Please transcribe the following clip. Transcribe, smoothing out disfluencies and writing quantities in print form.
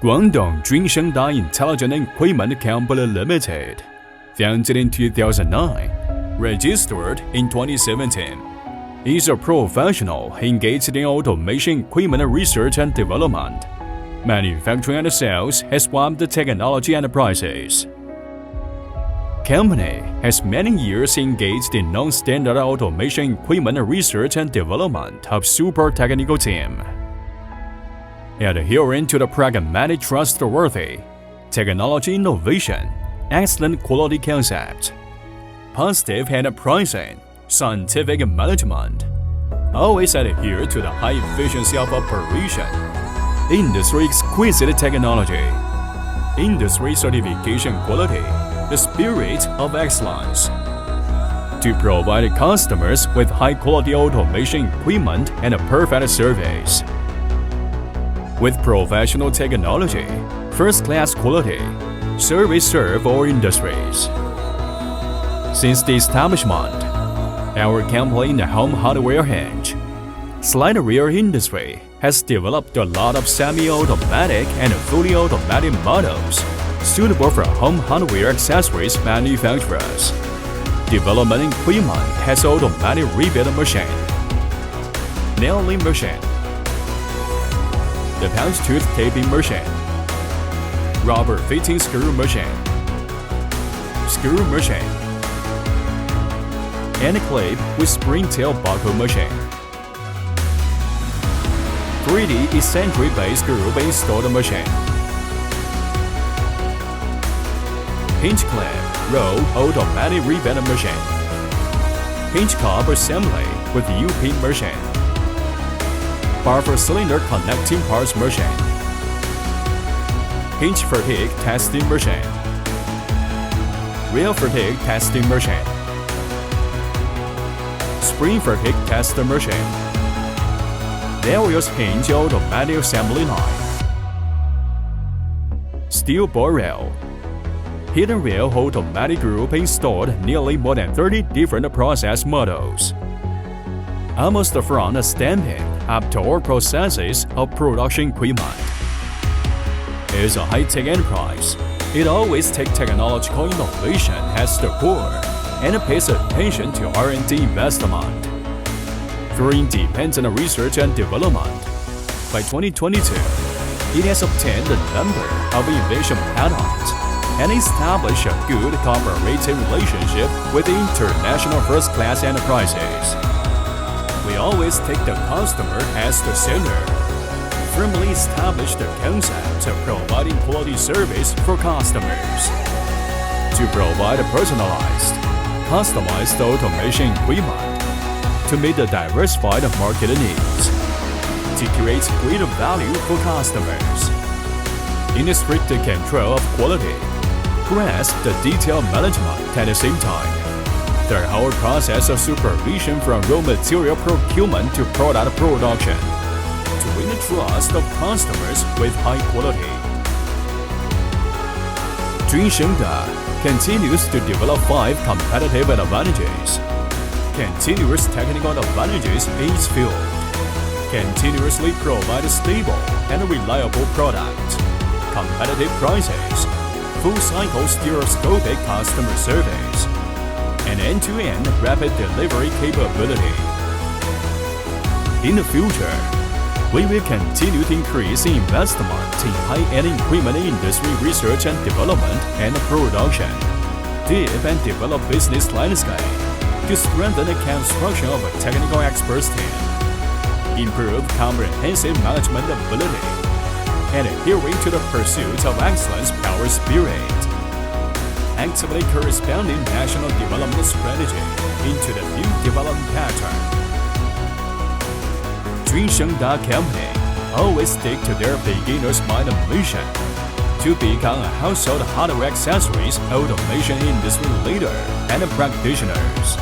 Guangdong Junshengda Intelligent Equipment Company Limited, founded in 2009, registered in 2017, is a professional engaged in automation equipment research and development, manufacturing and sales as well as technology enterprises. Company has many years engaged in non-standard automation equipment research and development of super technical team. Adhering to the pragmatic, trustworthy, technology innovation, excellent quality concept, positive enterprising, scientific management, always adhere to the high efficiency of operation, industry exquisite technology, industry certification quality, the spirit of excellence, to provide customers with high-quality automation equipment and a perfect service. With professional technology, first-class quality, service serve all industries. Since the establishment, our company in the home hardware hinge, slide rear industry has developed a lot of semi-automatic and fully automatic models suitable for home hardware accessories manufacturers. Development equipment has automatic rebuild machine, nailing machine, the punch tooth taping machine, rubber fitting screw machine, and a clip with spring tail buckle machine. 3D eccentric-based groove installed machine. Hinge clip roll automatic rebuild machine. Hinge cup assembly with U-pin machine. Bar cylinder connecting parts machine. Hinge fatigue testing machine. Rail fatigue testing machine. Spring fatigue tester machine. Various hinge automatic assembly line. Steel ball rail. Hidden rail automatic group installed nearly more than 30 different process models. Almost from stamping up to all processes of production equipment. It's a high-tech enterprise. It always takes technological innovation as the core and pays attention to R&D investment. Through independent research and development, by 2022, it has obtained a number of innovation patents and established a good cooperative relationship with international first-class enterprises. We always take the customer as the center, firmly establish the concept of providing quality service for customers. To provide a personalized, customized automation equipment to meet the diversified market needs, to create greater value for customers. In the strict control of quality, grasp the detailed management at the same time. The whole process of supervision from raw material procurement to product production to win the trust of customers with high quality. Junshengda continues to develop 5 competitive advantages. Continuous technical advantages in its field. Continuously provide stable and reliable products. Competitive prices. Full-cycle stereoscopic customer service. And end-to-end rapid delivery capability. In the future, we will continue to increase investment in high-end equipment industry research and development and production, deep and develop business landscape to strengthen the construction of a technical experts team, improve comprehensive management ability, and adhering to the pursuit of excellence power spirit. Actively corresponding national development strategy into the new development pattern. Junshengda Company always stick to their beginner's mind mission to become a household hardware accessories automation industry leader and practitioners.